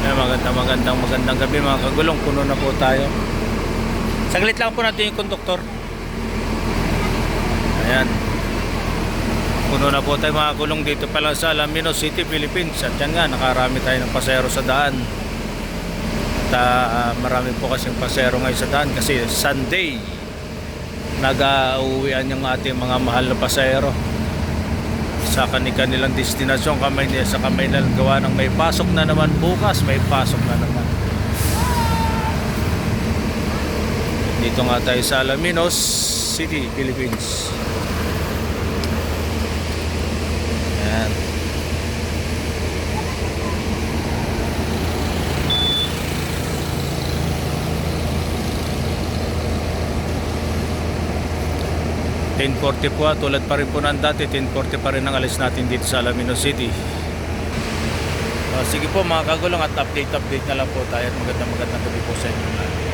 Magandang gabi mga kagulong. Puno na po tayo. Saglit lang po natin yung konduktor. Ayan. Puno na po tayo mga kagulong dito pala sa Alaminos City, Philippines. At yan nga, nakarami tayo ng pasero sa daan. At marami po kasing pasero ngayon sa daan kasi Sunday. Nag-uuwian yung ating mga mahal na pasero sa kanilang destinasyon. Sa kamay na gawa ng may pasok na naman bukas, may pasok na naman. Dito nga tayo sa Alaminos City, Philippines. Ayan. $10.40 po, tulad pa rin po ng dati. $10.40 pa rin ang alis natin dito sa Alaminos City. Sige po mga kagulong, at update na lang po tayo. Magandang gabi po sa inyo.